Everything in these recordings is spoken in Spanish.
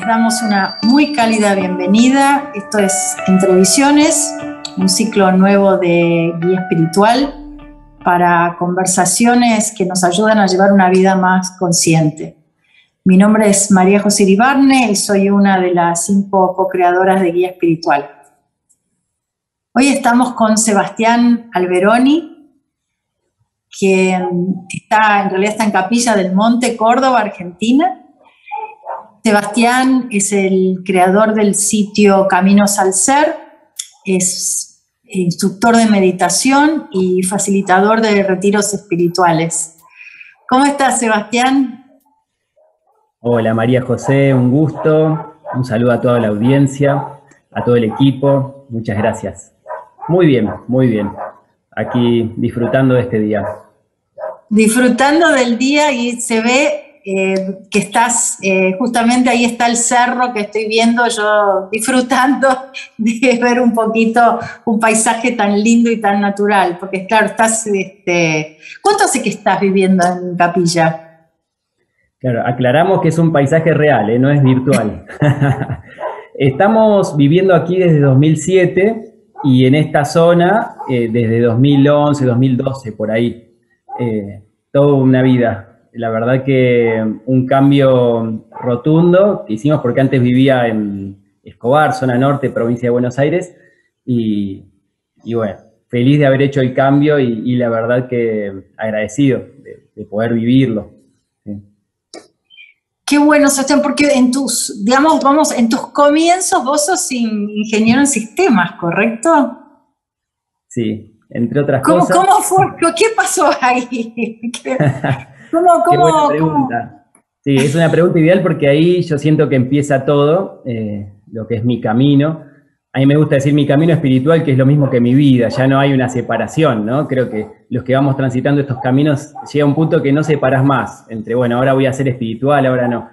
damos una muy cálida bienvenida. Esto es Entrevisiones, un ciclo nuevo de guía espiritual para conversaciones que nos ayudan a llevar una vida más consciente. Mi nombre es María José Iribarne y soy una de las 5 co-creadoras de Guía Espiritual. Hoy estamos con Sebastián Alberoni, que en realidad está en Capilla del Monte, Córdoba, Argentina. Sebastián es el creador del sitio Caminos al Ser, es instructor de meditación y facilitador de retiros espirituales. ¿Cómo estás, Sebastián? Hola María José, un gusto, un saludo a toda la audiencia, a todo el equipo, muchas gracias. Muy bien, aquí disfrutando de este día. Disfrutando del día y se ve que estás, justamente ahí está el cerro que estoy viendo yo, disfrutando de ver un poquito un paisaje tan lindo y tan natural, porque claro, estás, ¿cuánto hace que estás viviendo en Capilla? Claro, aclaramos que es un paisaje real, no es virtual. Estamos viviendo aquí desde 2007 y en esta zona desde 2011, 2012, por ahí. Toda una vida. La verdad que un cambio rotundo que hicimos porque antes vivía en Escobar, zona norte, provincia de Buenos Aires, y bueno, feliz de haber hecho el cambio y la verdad que agradecido de poder vivirlo. Sí. Qué bueno, Sebastián, porque en tus, en tus comienzos vos sos ingeniero en sistemas, ¿correcto? Sí, entre otras cosas. ¿Cómo fue? ¿Qué pasó ahí? Qué buena pregunta. Sí, es una pregunta ideal porque ahí yo siento que empieza todo, lo que es mi camino. A mí me gusta decir mi camino espiritual, que es lo mismo que mi vida, ya no hay una separación, ¿no? Creo que los que vamos transitando estos caminos llega un punto que no separas más, entre, bueno, ahora voy a ser espiritual, ahora no.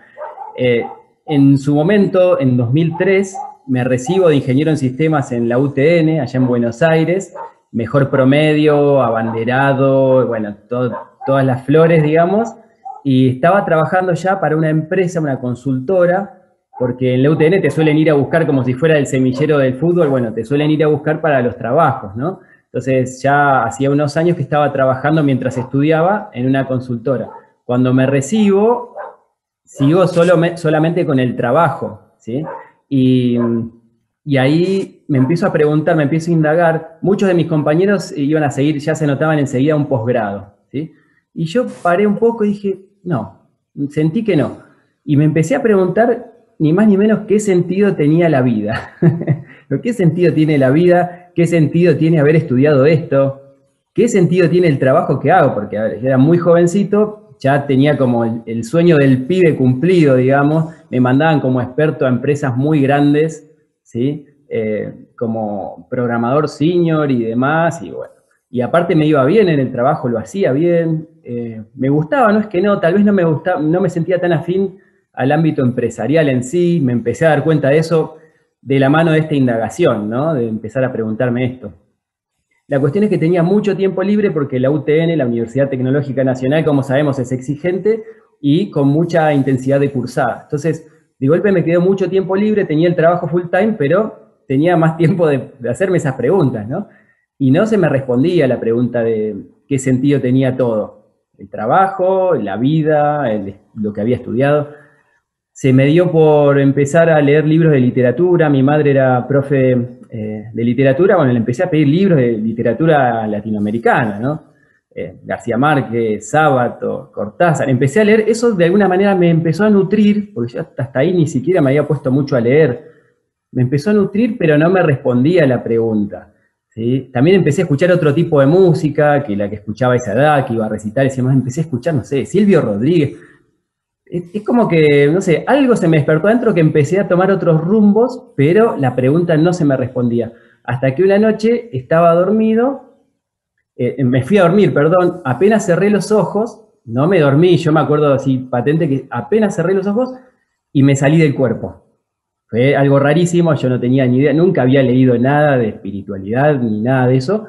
En su momento, en 2003, me recibo de ingeniero en sistemas en la UTN, allá en Buenos Aires, mejor promedio, abanderado, bueno, todas las flores, digamos, y estaba trabajando ya para una empresa, una consultora, porque en la UTN te suelen ir a buscar como si fuera el semillero del fútbol, bueno, te suelen ir a buscar para los trabajos, ¿no? Entonces ya hacía unos años que estaba trabajando mientras estudiaba en una consultora. Cuando me recibo, sigo solamente con el trabajo, ¿sí? Y ahí me empiezo a preguntar, me empiezo a indagar. Muchos de mis compañeros iban a seguir, ya se notaban enseguida un posgrado, ¿sí? Y yo paré un poco y dije, no, sentí que no. Y me empecé a preguntar, ni más ni menos, qué sentido tenía la vida. ¿Qué sentido tiene la vida? ¿Qué sentido tiene haber estudiado esto? ¿Qué sentido tiene el trabajo que hago? Porque a ver, yo era muy jovencito, ya tenía como el sueño del pibe cumplido, digamos. Me mandaban como experto a empresas muy grandes, ¿sí? Como programador senior y demás, y bueno. Y aparte me iba bien en el trabajo, lo hacía bien, me gustaba, no es que no, tal vez no me gustaba, no me sentía tan afín al ámbito empresarial en sí, me empecé a dar cuenta de eso de la mano de esta indagación, ¿no? De empezar a preguntarme esto. La cuestión es que tenía mucho tiempo libre porque la UTN, la Universidad Tecnológica Nacional, como sabemos, es exigente y con mucha intensidad de cursada. Entonces, de golpe me quedó mucho tiempo libre, tenía el trabajo full time, pero tenía más tiempo de hacerme esas preguntas, ¿no? Y no se me respondía la pregunta de qué sentido tenía todo. El trabajo, la vida, lo que había estudiado. Se me dio por empezar a leer libros de literatura. Mi madre era profe de literatura. Bueno, le empecé a pedir libros de literatura latinoamericana, ¿no? García Márquez, Sábato, Cortázar. Empecé a leer. Eso de alguna manera me empezó a nutrir, porque yo hasta ahí ni siquiera me había puesto mucho a leer. Me empezó a nutrir, pero no me respondía a la pregunta. ¿Sí? También empecé a escuchar otro tipo de música, que la que escuchaba a esa edad, que iba a recitar, y demás. Empecé a escuchar, no sé, Silvio Rodríguez. Es como que, no sé, algo se me despertó adentro que empecé a tomar otros rumbos, pero la pregunta no se me respondía. Hasta que una noche estaba dormido, me fui a dormir, perdón, apenas cerré los ojos, no me dormí, yo me acuerdo así patente que apenas cerré los ojos y me salí del cuerpo. Fue algo rarísimo, yo no tenía ni idea, nunca había leído nada de espiritualidad ni nada de eso.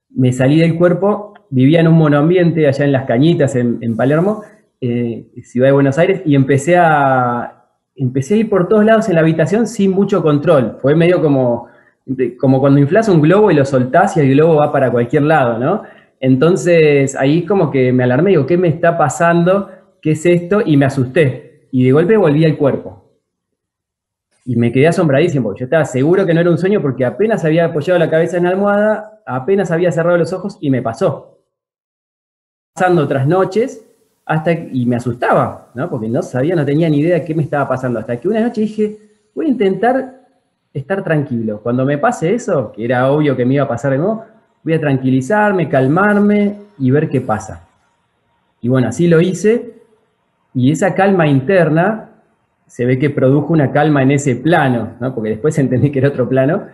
Me salí del cuerpo, vivía en un monoambiente allá en Las Cañitas, en Palermo, ciudad de Buenos Aires, y empecé a empecé a ir por todos lados en la habitación sin mucho control. Fue medio como cuando inflas un globo y lo soltás y el globo va para cualquier lado, ¿no? Entonces ahí como que me alarmé, digo, ¿qué me está pasando? ¿Qué es esto? Y me asusté. Y de golpe volví al cuerpo. Y me quedé asombradísimo, porque yo estaba seguro que no era un sueño porque apenas había apoyado la cabeza en la almohada, apenas había cerrado los ojos y me pasó. Pasando otras noches y me asustaba, ¿no? Porque no sabía, no tenía ni idea de qué me estaba pasando. Hasta que una noche dije, voy a intentar estar tranquilo. Cuando me pase eso, que era obvio que me iba a pasar de nuevo, voy a tranquilizarme, calmarme y ver qué pasa. Y bueno, así lo hice, y esa calma interna se ve que produjo una calma en ese plano, ¿no? Porque después entendí que era otro plano,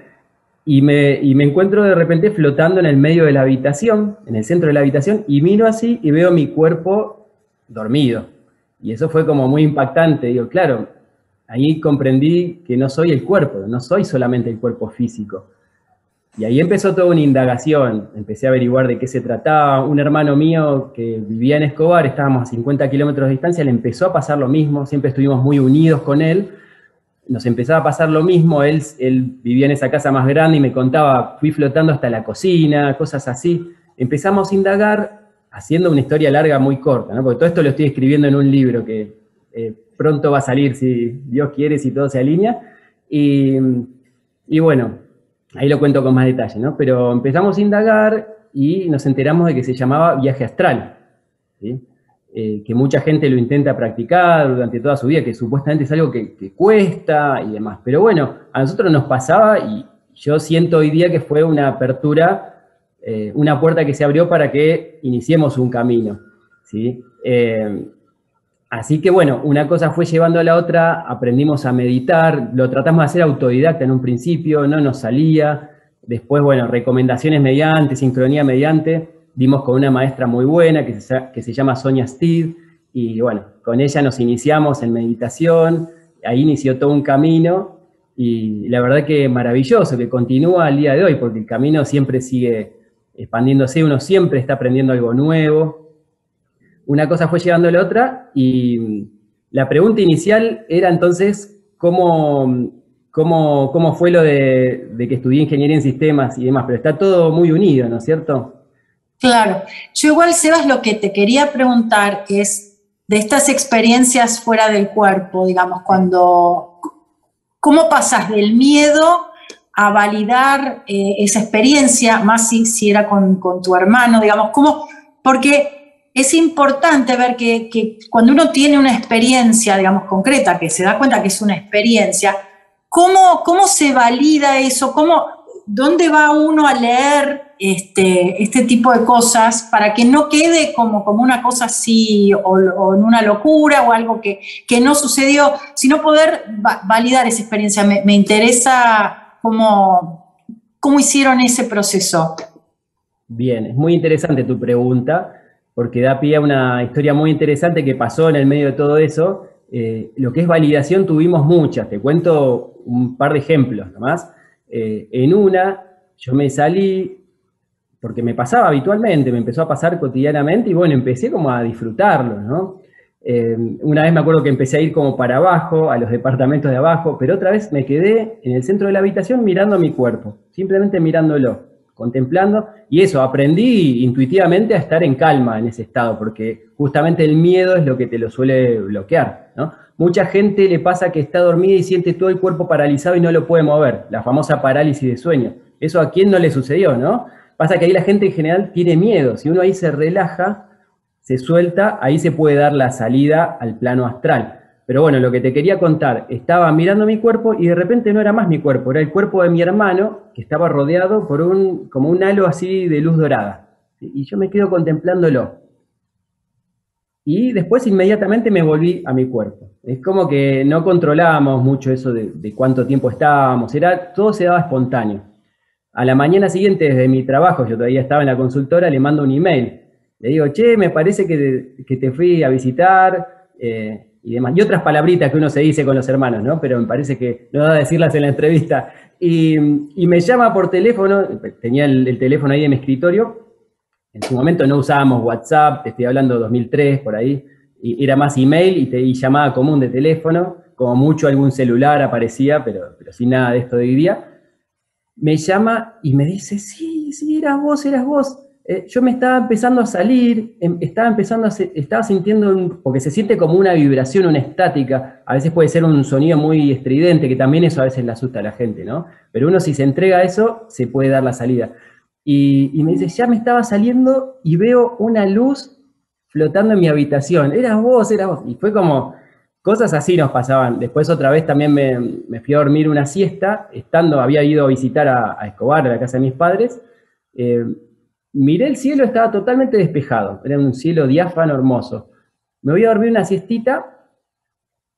y me encuentro de repente flotando en el medio de la habitación, en el centro de la habitación, y miro así y veo mi cuerpo dormido. Y eso fue como muy impactante. Digo, claro, ahí comprendí que no soy el cuerpo, no soy solamente el cuerpo físico. Y ahí empezó toda una indagación, empecé a averiguar de qué se trataba. Un hermano mío que vivía en Escobar, estábamos a 50 kilómetros de distancia, le empezó a pasar lo mismo, siempre estuvimos muy unidos con él, nos empezaba a pasar lo mismo, él vivía en esa casa más grande y me contaba, fui flotando hasta la cocina, cosas así. Empezamos a indagar, haciendo una historia larga muy corta, ¿no? Porque todo esto lo estoy escribiendo en un libro que pronto va a salir, si Dios quiere, si todo se alinea. Y bueno, ahí lo cuento con más detalle, ¿no? Pero empezamos a indagar y nos enteramos de que se llamaba viaje astral, ¿sí? Que mucha gente lo intenta practicar durante toda su vida, que supuestamente es algo que cuesta y demás. Pero bueno, a nosotros nos pasaba y yo siento hoy día que fue una apertura, una puerta que se abrió para que iniciemos un camino, ¿sí? Así que bueno, una cosa fue llevando a la otra, aprendimos a meditar, lo tratamos de hacer autodidacta en un principio, no nos salía. Después, bueno, recomendaciones mediante, sincronía mediante, dimos con una maestra muy buena que se llama Sonia Steed, y bueno, con ella nos iniciamos en meditación, ahí inició todo un camino, y la verdad que maravilloso, que continúa al día de hoy, porque el camino siempre sigue expandiéndose, uno siempre está aprendiendo algo nuevo. Una cosa fue llevando a la otra, y la pregunta inicial era entonces, ¿cómo fue lo de que estudié ingeniería en sistemas y demás? Pero está todo muy unido, ¿no es cierto? Claro. Yo igual, Sebas, lo que te quería preguntar es de estas experiencias fuera del cuerpo, digamos, ¿cómo pasas del miedo a validar esa experiencia, más si era con tu hermano, digamos, porque es importante ver que cuando uno tiene una experiencia, digamos, concreta, que se da cuenta que es una experiencia, ¿cómo se valida eso? ¿Dónde va uno a leer este tipo de cosas para que no quede como una cosa así o en una locura o algo que no sucedió, sino poder validar esa experiencia? Me interesa cómo hicieron ese proceso. Bien, es muy interesante tu pregunta, porque da pie a una historia muy interesante que pasó en el medio de todo eso. Lo que es validación tuvimos muchas, te cuento un par de ejemplos nomás. En una, yo me salí, porque me pasaba habitualmente, me empezó a pasar cotidianamente, y bueno, empecé como a disfrutarlo, ¿no? Una vez me acuerdo que empecé a ir como para abajo, a los departamentos de abajo, pero otra vez me quedé en el centro de la habitación mirando mi cuerpo, simplemente mirándolo, contemplando, y eso, aprendí intuitivamente a estar en calma en ese estado, porque justamente el miedo es lo que te lo suele bloquear, ¿no? Mucha gente le pasa que está dormida y siente todo el cuerpo paralizado y no lo puede mover, la famosa parálisis de sueño. Eso a quién no le sucedió, ¿no? Pasa que ahí la gente en general tiene miedo, si uno ahí se relaja, se suelta, ahí se puede dar la salida al plano astral. Pero bueno, lo que te quería contar, estaba mirando mi cuerpo y de repente no era más mi cuerpo, era el cuerpo de mi hermano que estaba rodeado por como un halo así de luz dorada. Y yo me quedo contemplándolo. Y después inmediatamente me volví a mi cuerpo. Es como que no controlábamos mucho eso de cuánto tiempo estábamos, todo se daba espontáneo. A la mañana siguiente, desde mi trabajo, yo todavía estaba en la consultora, le mando un email. Le digo, che, me parece que te fui a visitar, y demás. Y otras palabritas que uno se dice con los hermanos, ¿no? Pero me parece que no da a decirlas en la entrevista. Y me llama por teléfono, tenía el teléfono ahí en mi escritorio. En su momento no usábamos WhatsApp, te estoy hablando 2003, por ahí. Y era más email y llamada común de teléfono. como mucho algún celular aparecía, pero sin nada de esto de hoy día. Me llama y me dice, sí, eras vos. Yo me estaba empezando a salir, estaba sintiendo, porque se siente como una vibración, una estática, a veces puede ser un sonido muy estridente, que también eso a veces le asusta a la gente, ¿no? Pero uno si se entrega a eso, se puede dar la salida. Y me dice, ya me estaba saliendo y veo una luz flotando en mi habitación, eras vos. Y fue como, cosas así nos pasaban. Después otra vez también me fui a dormir una siesta, había ido a visitar a Escobar, a la casa de mis padres. Miré el cielo, estaba totalmente despejado, era un cielo diáfano, hermoso. Me voy a dormir una siestita,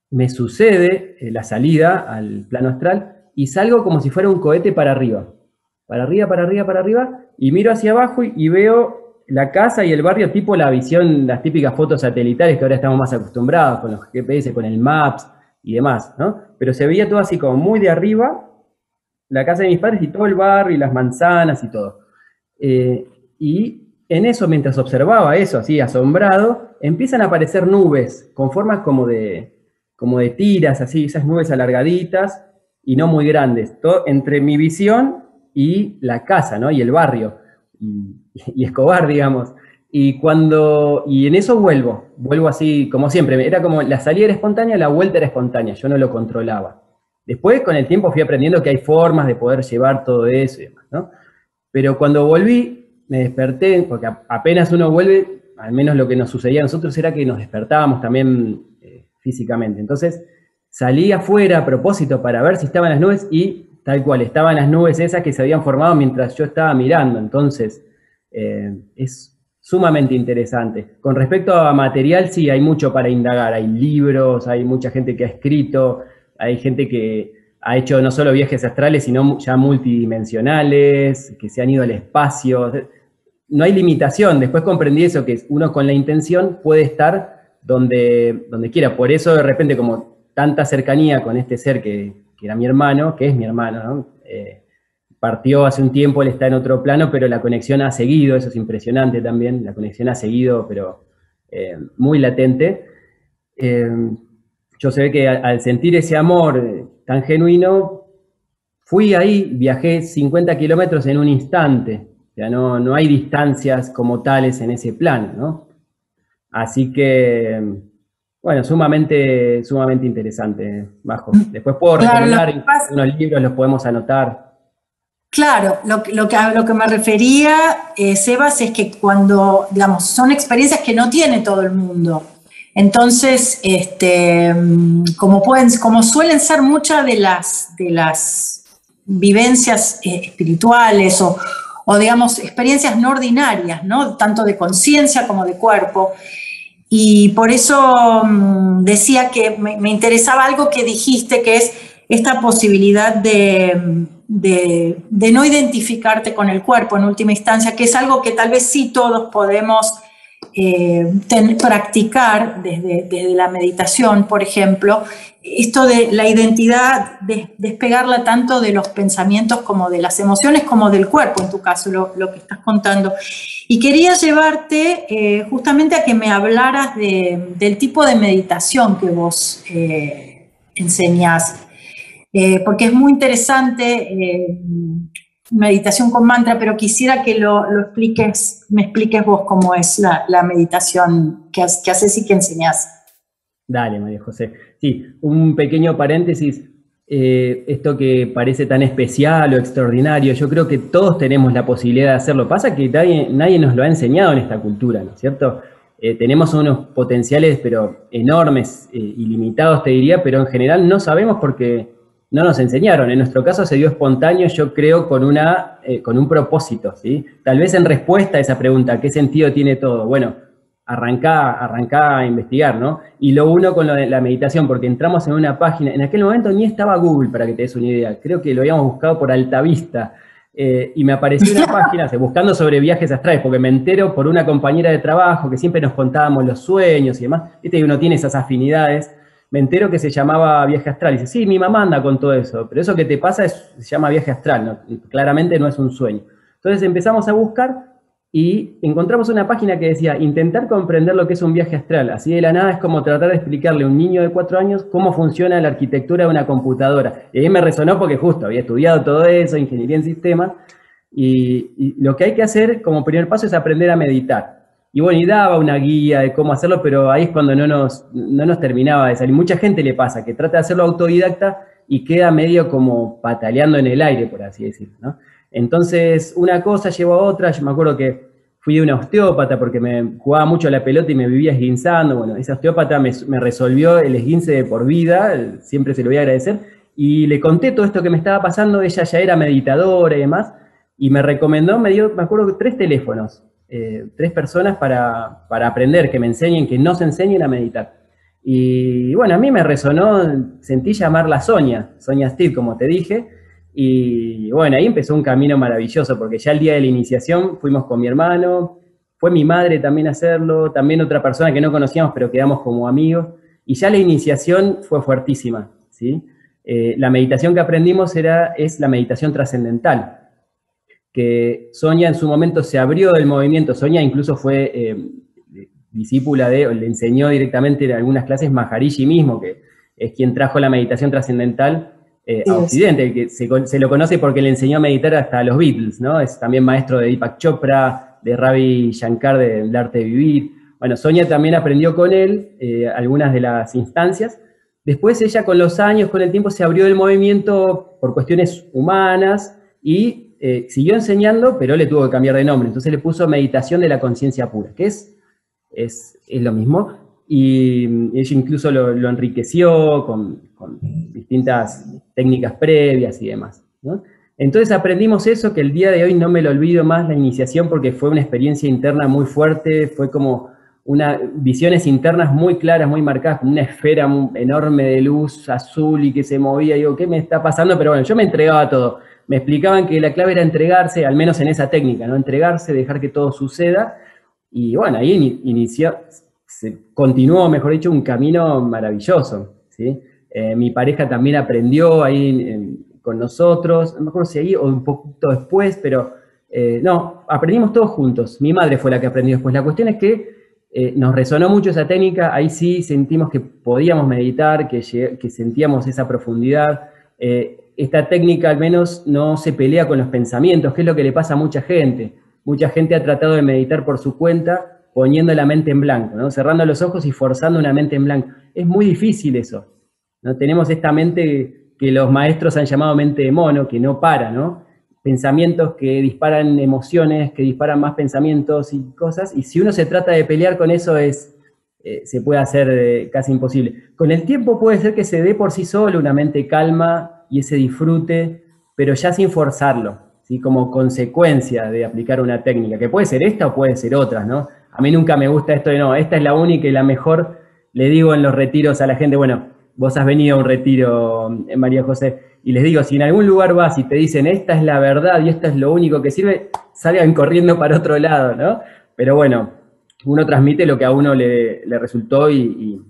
me sucede la salida al plano astral y salgo como si fuera un cohete para arriba, y miro hacia abajo y veo la casa y el barrio tipo la visión, las típicas fotos satelitales que ahora estamos más acostumbrados con los GPS, con el Maps y demás, ¿no? Pero se veía todo así como muy de arriba, la casa de mis padres y todo el barrio y las manzanas y todo. Y en eso, mientras observaba eso, así asombrado, empiezan a aparecer nubes con formas como de tiras, así, esas nubes alargaditas y no muy grandes, todo entre mi visión y la casa, ¿no? Y el barrio, y Escobar, digamos. Y en eso vuelvo así como siempre, era como la salida era espontánea, la vuelta era espontánea, yo no lo controlaba. Después, con el tiempo, fui aprendiendo que hay formas de poder llevar todo eso y demás, ¿no? Pero cuando volví, me desperté, porque apenas uno vuelve, al menos lo que nos sucedía a nosotros era que nos despertábamos también físicamente. Entonces salí afuera a propósito para ver si estaban las nubes y tal cual, estaban las nubes esas que se habían formado mientras yo estaba mirando. Entonces es sumamente interesante. Con respecto a material, sí, hay mucho para indagar. Hay libros, hay mucha gente que ha escrito, hay gente que ha hecho no solo viajes astrales, sino ya multidimensionales, que se han ido al espacio. No hay limitación. Después comprendí eso, que uno con la intención puede estar donde quiera. Por eso, de repente, como tanta cercanía con este ser que era mi hermano, que es mi hermano, ¿no? Partió hace un tiempo, él está en otro plano, pero la conexión ha seguido, eso es impresionante también, la conexión ha seguido, pero muy latente. Yo se ve que al sentir ese amor tan genuino, fui ahí, viajé 50 kilómetros en un instante. O sea, no hay distancias como tales en ese plan, ¿no? Así que, bueno, sumamente interesante, Majo. Después puedo recomendar unos libros, los podemos anotar. Claro, lo que me refería, Sebas, es que cuando, digamos, son experiencias que no tiene todo el mundo. Entonces, como suelen ser muchas de las vivencias espirituales o digamos, experiencias no ordinarias, ¿no? Tanto de conciencia como de cuerpo. Y por eso decía que me interesaba algo que dijiste, que es esta posibilidad de no identificarte con el cuerpo en última instancia, que es algo que tal vez sí todos podemos practicar desde la meditación, por ejemplo, esto de la identidad, despegarla tanto de los pensamientos como de las emociones, como del cuerpo, en tu caso, lo que estás contando. Y quería llevarte justamente a que me hablaras del tipo de meditación que vos enseñás, porque es muy interesante meditación con mantra, pero quisiera que me expliques vos cómo es la meditación que haces y que enseñás. Dale, María José. Sí, un pequeño paréntesis. Esto que parece tan especial o extraordinario, yo creo que todos tenemos la posibilidad de hacerlo. Pasa que nadie nos lo ha enseñado en esta cultura, ¿no es cierto? Tenemos unos potenciales, pero enormes, ilimitados, te diría, pero en general no sabemos porque no nos enseñaron. En nuestro caso se dio espontáneo, yo creo, con un propósito, ¿sí? Tal vez en respuesta a esa pregunta, ¿qué sentido tiene todo? Bueno, arrancá a investigar, ¿no? Y lo uno con lo de la meditación, porque entramos en una página, en aquel momento ni estaba Google, para que te des una idea, creo que lo habíamos buscado por Altavista, y me apareció una página, buscando sobre viajes astrales, porque me entero por una compañera de trabajo, que siempre nos contábamos los sueños y demás, viste que uno tiene esas afinidades. Me entero que se llamaba viaje astral. Y dice, sí, mi mamá anda con todo eso, pero eso que te pasa se llama viaje astral, ¿no? Claramente no es un sueño. Entonces empezamos a buscar y encontramos una página que decía, intentar comprender lo que es un viaje astral. Así de la nada es como tratar de explicarle a un niño de 4 años cómo funciona la arquitectura de una computadora. Y ahí me resonó porque justo había estudiado todo eso, ingeniería en sistemas, y lo que hay que hacer como primer paso es aprender a meditar. Y bueno, y daba una guía de cómo hacerlo, pero ahí es cuando no nos terminaba de salir. Mucha gente le pasa, que trata de hacerlo autodidacta y queda medio como pataleando en el aire, por así decirlo, ¿no? Entonces, una cosa llevó a otra. Yo me acuerdo que fui a una osteópata porque me jugaba mucho la pelota y me vivía esguinzando. Bueno, esa osteópata me resolvió el esguince de por vida, siempre se lo voy a agradecer. Y le conté todo esto que me estaba pasando, ella ya era meditadora y demás, y me recomendó, me acuerdo, 3 teléfonos, 3 personas para aprender, que me enseñen, que nos enseñen a meditar. Y bueno, a mí me resonó, sentí llamarla Sonia Steed, como te dije, y bueno, ahí empezó un camino maravilloso, porque ya el día de la iniciación fuimos con mi hermano, fue mi madre también a hacerlo, también otra persona que no conocíamos, pero quedamos como amigos, y ya la iniciación fue fuertísima, ¿sí? La meditación que aprendimos es la meditación trascendental, que Sonia en su momento se abrió del movimiento. Sonia incluso fue discípula le enseñó directamente en algunas clases Maharishi mismo, que es quien trajo la meditación trascendental a Occidente, que se lo conoce porque le enseñó a meditar hasta a los Beatles, ¿no? Es también maestro de Deepak Chopra, de Ravi Shankar, del arte de vivir. Bueno, Sonia también aprendió con él algunas de las instancias. Después ella con los años, con el tiempo, se abrió del movimiento por cuestiones humanas y siguió enseñando, pero le tuvo que cambiar de nombre. Entonces le puso Meditación de la Conciencia Pura, que es lo mismo. Y ella incluso lo enriqueció con distintas técnicas previas y demás, ¿no? Entonces aprendimos eso, que el día de hoy no me lo olvido más, la iniciación, porque fue una experiencia interna muy fuerte, fue como visiones internas muy claras, muy marcadas, como una esfera enorme de luz azul y que se movía. Y digo, ¿qué me está pasando? Pero bueno, yo me entregaba a todo. Me explicaban que la clave era entregarse, al menos en esa técnica, ¿no? Entregarse, dejar que todo suceda. Y bueno, ahí continuó, mejor dicho, un camino maravilloso, ¿sí? Mi pareja también aprendió ahí con nosotros, no me acuerdo si ahí o un poquito después, pero no, aprendimos todos juntos. Mi madre fue la que aprendió después. La cuestión es que nos resonó mucho esa técnica, ahí sí sentimos que podíamos meditar, que sentíamos esa profundidad. Esta técnica al menos no se pelea con los pensamientos, que es lo que le pasa a mucha gente. Mucha gente ha tratado de meditar por su cuenta, poniendo la mente en blanco, ¿no? Cerrando los ojos y forzando una mente en blanco. Es muy difícil eso, ¿no? Tenemos esta mente que los maestros han llamado mente de mono, que no para, ¿no? Pensamientos que disparan emociones, que disparan más pensamientos y cosas, y si uno se trata de pelear con eso se puede hacer casi imposible. Con el tiempo puede ser que se dé por sí solo una mente calma y ese disfrute, pero ya sin forzarlo, ¿sí? Como consecuencia de aplicar una técnica, que puede ser esta o puede ser otra, ¿no? A mí nunca me gusta esto de no, esta es la única y la mejor. Le digo en los retiros a la gente, bueno, vos has venido a un retiro, María José, y les digo, si en algún lugar vas y te dicen esta es la verdad y esto es lo único que sirve, salgan corriendo para otro lado, ¿no? Pero bueno, uno transmite lo que a uno le resultó y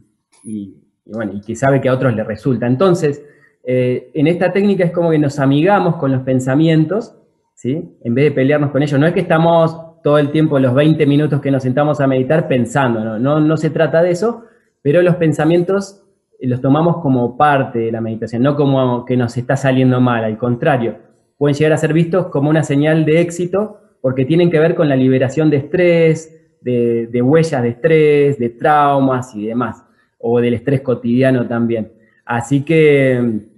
bueno, y que sabe que a otros le resulta. Entonces, en esta técnica es como que nos amigamos con los pensamientos, ¿sí? En vez de pelearnos con ellos. No es que estamos todo el tiempo, los 20 minutos que nos sentamos a meditar, pensando, no se trata de eso, pero los pensamientos los tomamos como parte de la meditación, no como que nos está saliendo mal, al contrario, pueden llegar a ser vistos como una señal de éxito, porque tienen que ver con la liberación de estrés, de huellas de estrés, de traumas y demás, o del estrés cotidiano también. Así que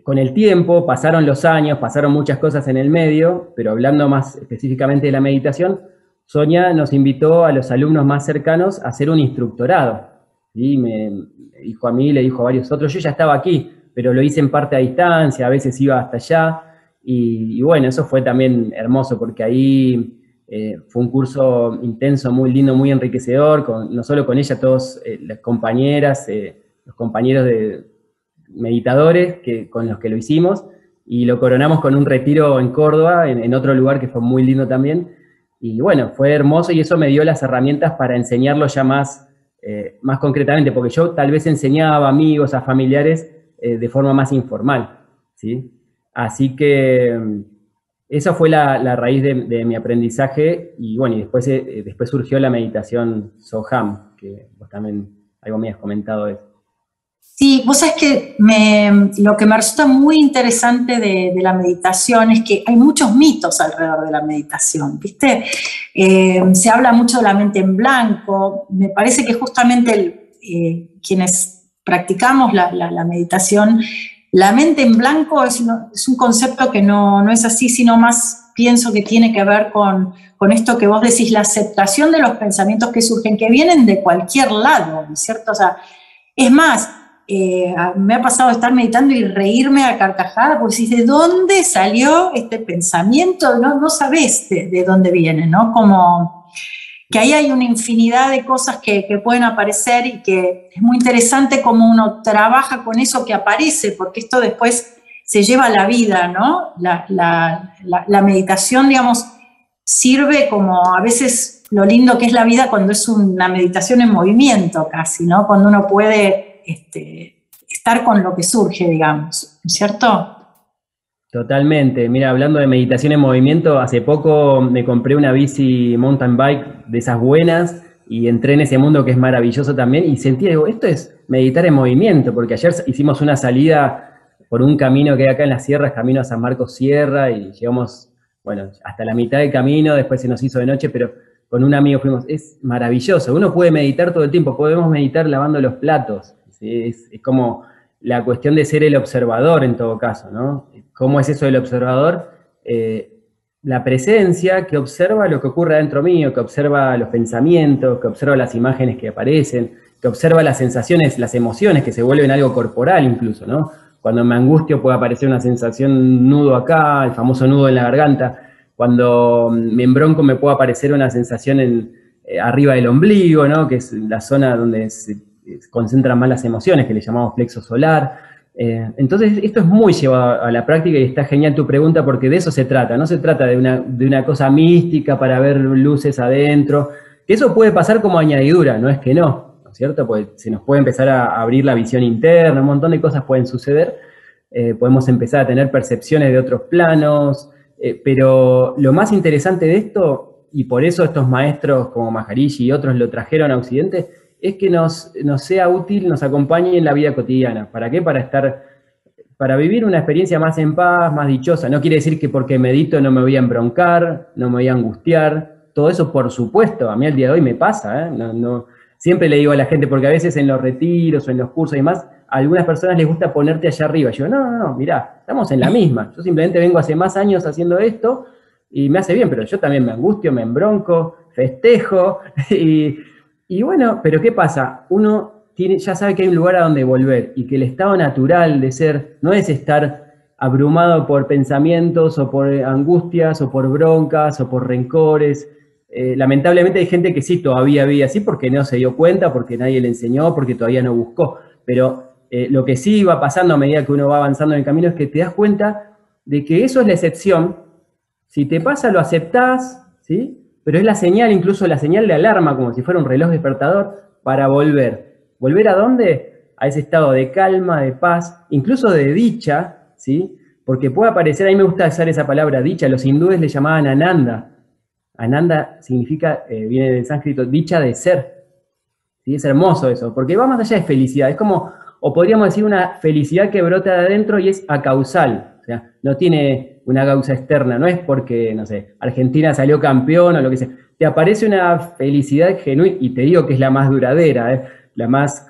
con el tiempo, pasaron los años, pasaron muchas cosas en el medio, pero hablando más específicamente de la meditación, Sonia nos invitó a los alumnos más cercanos a hacer un instructorado. ¿Sí? Me dijo a mí, le dijo a varios otros, yo ya estaba aquí, pero lo hice en parte a distancia, a veces iba hasta allá, y bueno, eso fue también hermoso, porque ahí fue un curso intenso, muy lindo, muy enriquecedor, no solo con ella, todos las compañeras, los compañeros de meditadores con los que lo hicimos, y lo coronamos con un retiro en Córdoba, en otro lugar que fue muy lindo también, y bueno, fue hermoso y eso me dio las herramientas para enseñarlo ya más concretamente, porque yo tal vez enseñaba a amigos, a familiares de forma más informal, ¿sí? Así que esa fue la raíz de mi aprendizaje, y bueno, y después surgió la meditación Soham, que vos también algo me has comentado de eso. Sí, vos sabés que lo que me resulta muy interesante de la meditación es que hay muchos mitos alrededor de la meditación, ¿viste? Se habla mucho de la mente en blanco. Me parece que justamente quienes practicamos la meditación, la mente en blanco es un concepto que no es así, sino más pienso que tiene que ver con esto que vos decís, la aceptación de los pensamientos que surgen, que vienen de cualquier lado, ¿no es cierto? O sea, es más, me ha pasado de estar meditando y reírme a carcajadas, porque decís, ¿de dónde salió este pensamiento? No sabés de dónde viene, ¿no? Como que ahí hay una infinidad de cosas que pueden aparecer y que es muy interesante cómo uno trabaja con eso que aparece, porque esto después se lleva a la vida, ¿no? La meditación, digamos, sirve como a veces lo lindo que es la vida cuando es una meditación en movimiento casi, ¿no? Cuando uno puede estar con lo que surge, digamos, ¿no es cierto? Totalmente. Mira, hablando de meditación en movimiento, hace poco me compré una bici mountain bike de esas buenas y entré en ese mundo que es maravilloso también y sentí, digo, esto es meditar en movimiento, porque ayer hicimos una salida por un camino que hay acá en las sierras, camino a San Marcos Sierra, y llegamos, bueno, hasta la mitad del camino, después se nos hizo de noche, pero con un amigo fuimos, es maravilloso, uno puede meditar todo el tiempo, podemos meditar lavando los platos, ¿sí? Es como la cuestión de ser el observador en todo caso, ¿no? ¿Cómo es eso del observador? La presencia que observa lo que ocurre adentro mío, que observa los pensamientos, que observa las imágenes que aparecen, que observa las sensaciones, las emociones que se vuelven algo corporal incluso, ¿no? Cuando me angustio puede aparecer una sensación nudo acá, el famoso nudo en la garganta. Cuando me embronco me puede aparecer una sensación arriba del ombligo, ¿no? Que es la zona donde se concentran más las emociones, que le llamamos plexo solar. Entonces, esto es muy llevado a la práctica y está genial tu pregunta porque de eso se trata. No se trata de una cosa mística para ver luces adentro, que eso puede pasar como añadidura, no es que no, ¿no es cierto? Porque se nos puede empezar a abrir la visión interna, un montón de cosas pueden suceder, podemos empezar a tener percepciones de otros planos, pero lo más interesante de esto, y por eso estos maestros como Maharishi y otros lo trajeron a Occidente, es que nos sea útil, nos acompañe en la vida cotidiana. ¿Para qué? Para vivir una experiencia más en paz, más dichosa. No quiere decir que porque medito no me voy a embroncar, no me voy a angustiar. Todo eso, por supuesto, a mí al día de hoy me pasa, ¿eh? Siempre le digo a la gente, porque a veces en los retiros o en los cursos y demás, a algunas personas les gusta ponerte allá arriba. Yo, no, mirá, estamos en la misma. Yo simplemente vengo hace más años haciendo esto y me hace bien, pero yo también me angustio, me embronco, festejo y bueno, pero ¿qué pasa? Uno ya sabe que hay un lugar a donde volver y que el estado natural de ser no es estar abrumado por pensamientos o por angustias o por broncas o por rencores. Lamentablemente hay gente que sí todavía vive así porque no se dio cuenta, porque nadie le enseñó, porque todavía no buscó. Pero lo que sí va pasando a medida que uno va avanzando en el camino es que te das cuenta de que eso es la excepción. Si te pasa, lo aceptás, ¿sí? Pero es la señal, incluso la señal de alarma, como si fuera un reloj despertador, para volver. ¿Volver a dónde? A ese estado de calma, de paz, incluso de dicha, ¿sí? Porque puede aparecer, a mí me gusta usar esa palabra dicha, los hindúes le llamaban Ananda. Ananda significa, viene del sánscrito, dicha de ser. ¿Sí? Es hermoso eso, porque va más allá de felicidad, es como, o podríamos decir una felicidad que brota de adentro y es acausal, o sea, no tiene una causa externa, no es porque, no sé, Argentina salió campeón o lo que sea, te aparece una felicidad genuina, y te digo que es la más duradera, la más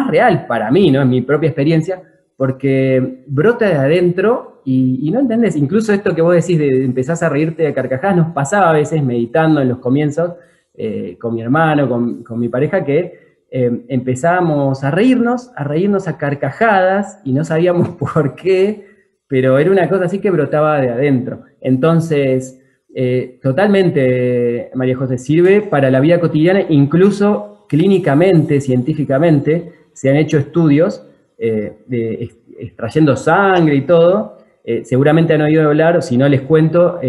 real para mí, ¿no? En mi propia experiencia, porque brota de adentro y no entendés, incluso esto que vos decís de empezás a reírte de carcajadas, nos pasaba a veces meditando en los comienzos, con mi hermano, con mi pareja, que empezábamos a reírnos a carcajadas y no sabíamos por qué, pero era una cosa así que brotaba de adentro. Entonces, totalmente, María José, sirve para la vida cotidiana, incluso clínicamente, científicamente, se han hecho estudios extrayendo sangre y todo. Seguramente han oído hablar, o si no les cuento,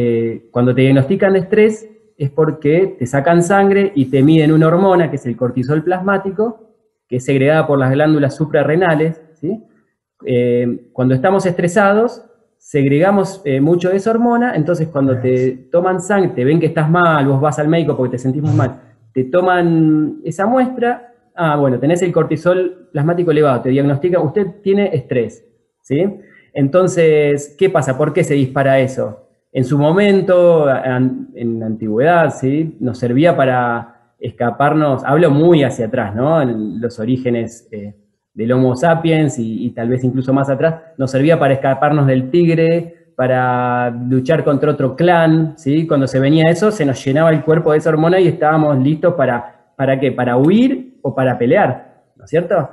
cuando te diagnostican de estrés, es porque te sacan sangre y te miden una hormona, que es el cortisol plasmático, que es segregada por las glándulas suprarrenales, ¿sí? Cuando estamos estresados, segregamos mucho de esa hormona, entonces cuando te toman sangre, te ven que estás mal, vos vas al médico porque te sentís muy mal, te toman esa muestra, bueno, tenés el cortisol plasmático elevado, te diagnostican, usted tiene estrés, ¿sí? Entonces, ¿qué pasa? ¿Por qué se dispara eso? En su momento, en la antigüedad, ¿sí? Nos servía para escaparnos, hablo muy hacia atrás, ¿no? En los orígenes del Homo sapiens y tal vez incluso más atrás, nos servía para escaparnos del tigre, para luchar contra otro clan, ¿sí? Cuando se venía eso, se nos llenaba el cuerpo de esa hormona y estábamos listos ¿para qué? Para huir o para pelear, ¿no es cierto?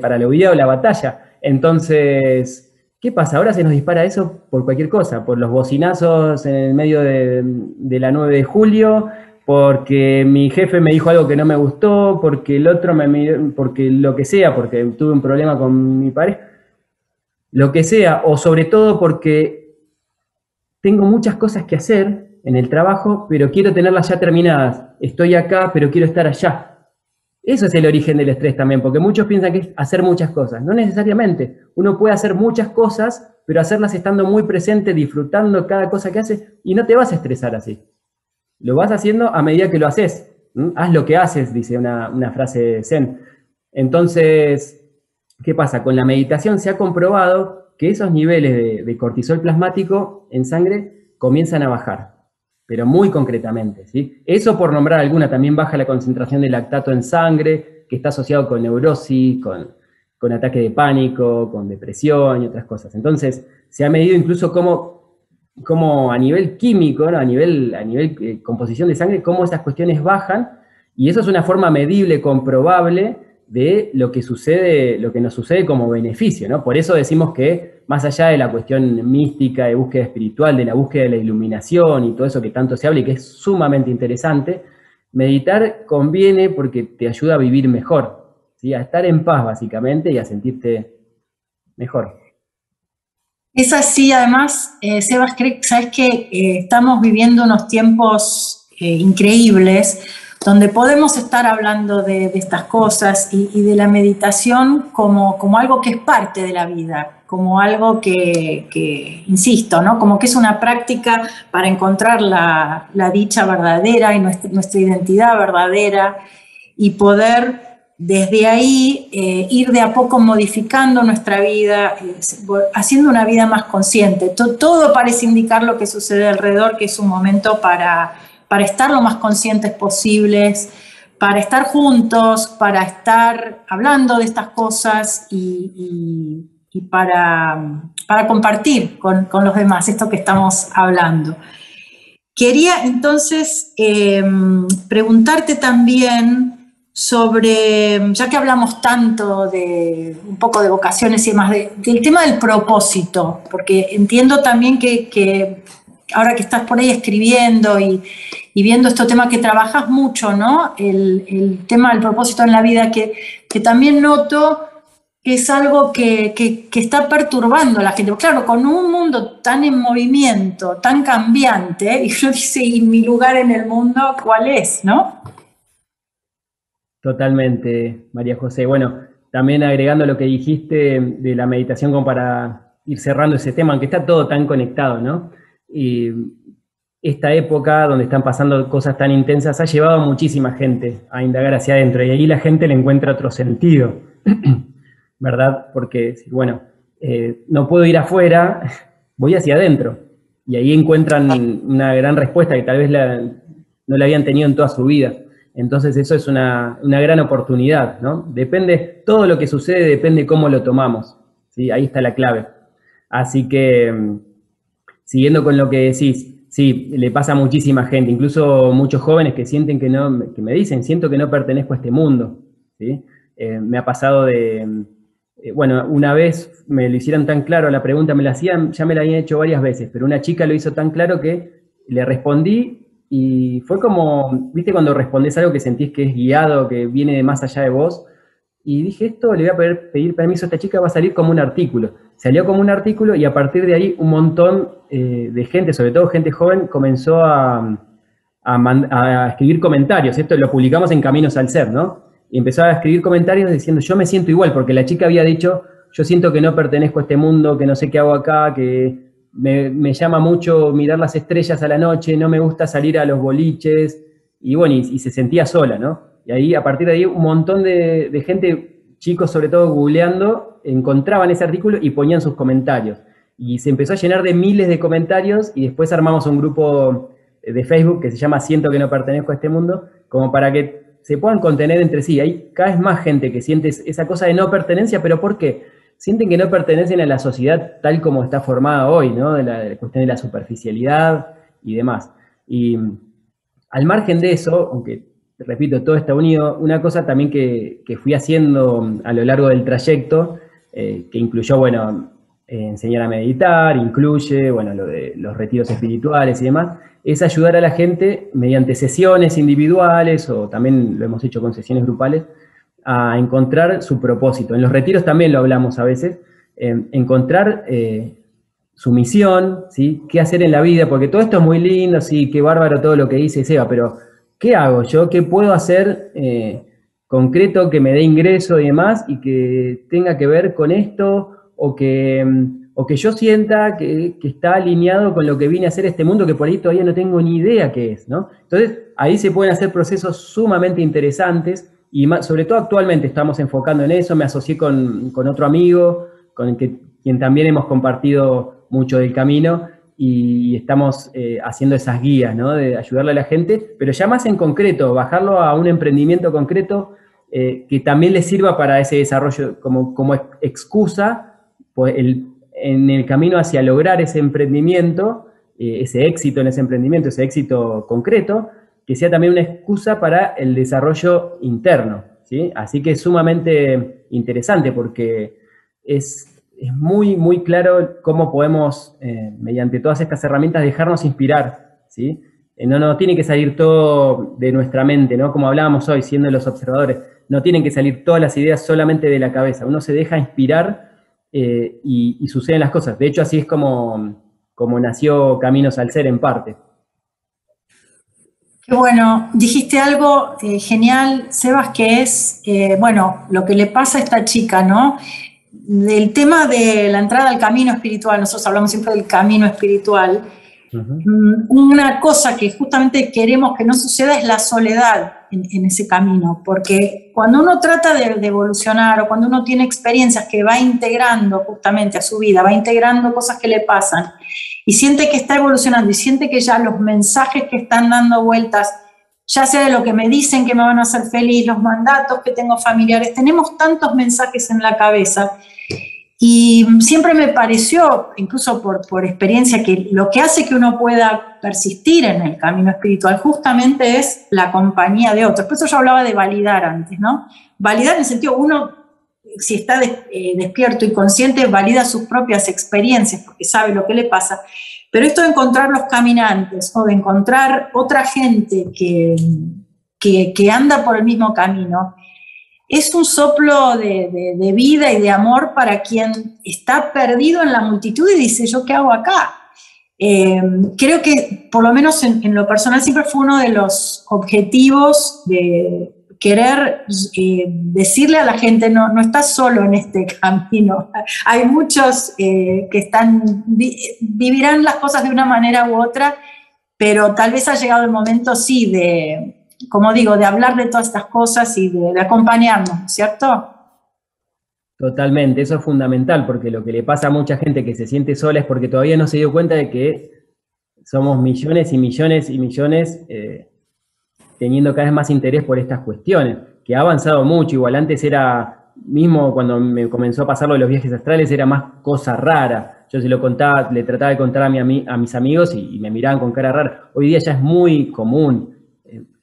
Para la huida o la batalla. Entonces, ¿qué pasa? Ahora se nos dispara eso por cualquier cosa, por los bocinazos en el medio de la 9 de julio, porque mi jefe me dijo algo que no me gustó, porque el otro me miró, porque lo que sea, porque tuve un problema con mi pareja, lo que sea, o sobre todo porque tengo muchas cosas que hacer en el trabajo, pero quiero tenerlas ya terminadas. Estoy acá, pero quiero estar allá. Eso es el origen del estrés también, porque muchos piensan que es hacer muchas cosas. No necesariamente. Uno puede hacer muchas cosas, pero hacerlas estando muy presente, disfrutando cada cosa que hace, y no te vas a estresar así. Lo vas haciendo a medida que lo haces. Haz lo que haces, dice una frase zen. Entonces, ¿qué pasa? Con la meditación se ha comprobado que esos niveles de cortisol plasmático en sangre comienzan a bajar, pero muy concretamente, ¿sí? Eso por nombrar alguna, también baja la concentración de lactato en sangre, que está asociado con neurosis, con ataque de pánico, con depresión y otras cosas. Entonces, se ha medido incluso cómo a nivel químico, ¿no? a nivel composición de sangre, cómo esas cuestiones bajan, y eso es una forma medible, comprobable, de lo que sucede, lo que nos sucede como beneficio, ¿no? Por eso decimos que, más allá de la cuestión mística, de búsqueda espiritual, de la búsqueda de la iluminación y todo eso que tanto se habla y que es sumamente interesante, meditar conviene porque te ayuda a vivir mejor, ¿sí? A estar en paz, básicamente, y a sentirte mejor. Es así, además, Sebas, sabes que estamos viviendo unos tiempos increíbles, donde podemos estar hablando de estas cosas y de la meditación como algo que es parte de la vida, como algo que insisto, ¿no? Como que es una práctica para encontrar la dicha verdadera y nuestra identidad verdadera y poder desde ahí ir de a poco modificando nuestra vida, haciendo una vida más consciente. Todo parece indicar lo que sucede alrededor, que es un momento para estar lo más conscientes posibles, para estar juntos, para estar hablando de estas cosas y para compartir con los demás esto que estamos hablando. Quería entonces preguntarte también sobre, ya que hablamos tanto de un poco de vocaciones y demás, del tema del propósito, porque entiendo también que ahora que estás por ahí escribiendo y viendo este tema que trabajas mucho, ¿no? El tema del propósito en la vida, que también noto que es algo que está perturbando a la gente. Claro, con un mundo tan en movimiento, tan cambiante, y uno dice, ¿y mi lugar en el mundo cuál es, no? Totalmente, María José. Bueno, también agregando lo que dijiste de la meditación como para ir cerrando ese tema, aunque está todo tan conectado, ¿no? Y esta época donde están pasando cosas tan intensas ha llevado a muchísima gente a indagar hacia adentro y ahí la gente le encuentra otro sentido, ¿verdad? Porque, bueno, no puedo ir afuera, voy hacia adentro y ahí encuentran una gran respuesta que tal vez no la habían tenido en toda su vida. Entonces eso es una gran oportunidad, ¿no? Depende, todo lo que sucede depende cómo lo tomamos, ¿sí? Ahí está la clave. Así que, siguiendo con lo que decís, sí, le pasa a muchísima gente, incluso muchos jóvenes que sienten que me dicen, siento que no pertenezco a este mundo, ¿sí? Me ha pasado bueno, una vez me lo hicieron tan claro, la pregunta me la hacían, ya me la habían hecho varias veces, pero una chica lo hizo tan claro que le respondí y fue como, ¿viste cuando respondés algo que sentís que es guiado, que viene de más allá de vos? Y dije, esto le voy a pedir permiso a esta chica, va a salir como un artículo. Salió como un artículo y a partir de ahí un montón de gente, sobre todo gente joven, comenzó a escribir comentarios. Esto lo publicamos en Caminos al Ser, ¿no? Y empezó a escribir comentarios diciendo, yo me siento igual, porque la chica había dicho, yo siento que no pertenezco a este mundo, que no sé qué hago acá, que me llama mucho mirar las estrellas a la noche, no me gusta salir a los boliches, y bueno, y se sentía sola, ¿no? Y ahí, a partir de ahí, un montón de gente, chicos sobre todo googleando, encontraban ese artículo y ponían sus comentarios. Y se empezó a llenar de miles de comentarios y después armamos un grupo de Facebook que se llama Siento que no pertenezco a este mundo, como para que se puedan contener entre sí. Hay cada vez más gente que siente esa cosa de no pertenencia, pero ¿por qué? Sienten que no pertenecen a la sociedad tal como está formada hoy, ¿no? De la cuestión de la superficialidad y demás. Y al margen de eso, aunque, repito, todo está unido, una cosa también que fui haciendo a lo largo del trayecto, que incluyó, bueno, enseñar a meditar, incluye, bueno, lo de los retiros espirituales y demás, es ayudar a la gente mediante sesiones individuales, o también lo hemos hecho con sesiones grupales, a encontrar su propósito. En los retiros también lo hablamos a veces, encontrar su misión, ¿sí? ¿Qué hacer en la vida? Porque todo esto es muy lindo, sí, qué bárbaro todo lo que dice Seba, pero ¿qué hago yo? ¿Qué puedo hacer concreto que me dé ingreso y demás y que tenga que ver con esto o que yo sienta que está alineado con lo que vine a hacer este mundo que por ahí todavía no tengo ni idea qué es, ¿no? Entonces, ahí se pueden hacer procesos sumamente interesantes y más, sobre todo actualmente estamos enfocando en eso. Me asocié con otro amigo, quien también hemos compartido mucho del camino y estamos haciendo esas guías, ¿no? De ayudarle a la gente, pero ya más en concreto, bajarlo a un emprendimiento concreto que también le sirva para ese desarrollo como excusa pues, en el camino hacia lograr ese emprendimiento, ese éxito en ese emprendimiento, ese éxito concreto, que sea también una excusa para el desarrollo interno, ¿sí? Así que es sumamente interesante porque es muy, muy claro cómo podemos, mediante todas estas herramientas, dejarnos inspirar, ¿sí? No tiene que salir todo de nuestra mente, ¿no? Como hablábamos hoy, siendo los observadores, no tienen que salir todas las ideas solamente de la cabeza. Uno se deja inspirar y suceden las cosas. De hecho, así es como nació Caminos al Ser en parte. Qué bueno, dijiste algo genial, Sebas, que es, bueno, lo que le pasa a esta chica, ¿no? Del tema de la entrada al camino espiritual, nosotros hablamos siempre del camino espiritual. Una cosa que justamente queremos que no suceda es la soledad en ese camino, porque cuando uno trata de evolucionar o cuando uno tiene experiencias que va integrando justamente a su vida, va integrando cosas que le pasan y siente que está evolucionando y siente que ya los mensajes que están dando vueltas, ya sea de lo que me dicen que me van a hacer feliz, los mandatos que tengo familiares, tenemos tantos mensajes en la cabeza. Y siempre me pareció, incluso por experiencia, que lo que hace que uno pueda persistir en el camino espiritual justamente es la compañía de otros. Por eso yo hablaba de validar antes, ¿no? Validar en el sentido, uno, si está despierto y consciente, valida sus propias experiencias porque sabe lo que le pasa. Pero esto de encontrar los caminantes o de encontrar otra gente que anda por el mismo camino, es un soplo de vida y de amor para quien está perdido en la multitud y dice, ¿yo qué hago acá? Creo que, por lo menos en lo personal, siempre fue uno de los objetivos de querer decirle a la gente, no estás solo en este camino. Hay muchos que vivirán las cosas de una manera u otra, pero tal vez ha llegado el momento, sí, como digo, de hablar de todas estas cosas y de acompañarnos, ¿cierto? Totalmente, eso es fundamental, porque lo que le pasa a mucha gente que se siente sola es porque todavía no se dio cuenta de que somos millones y millones y millones teniendo cada vez más interés por estas cuestiones, que ha avanzado mucho. Igual antes era, mismo cuando me comenzó a pasar lo de los viajes astrales, era más cosa rara. Yo se lo contaba, le trataba de contar a mis amigos y me miraban con cara rara. Hoy día ya es muy común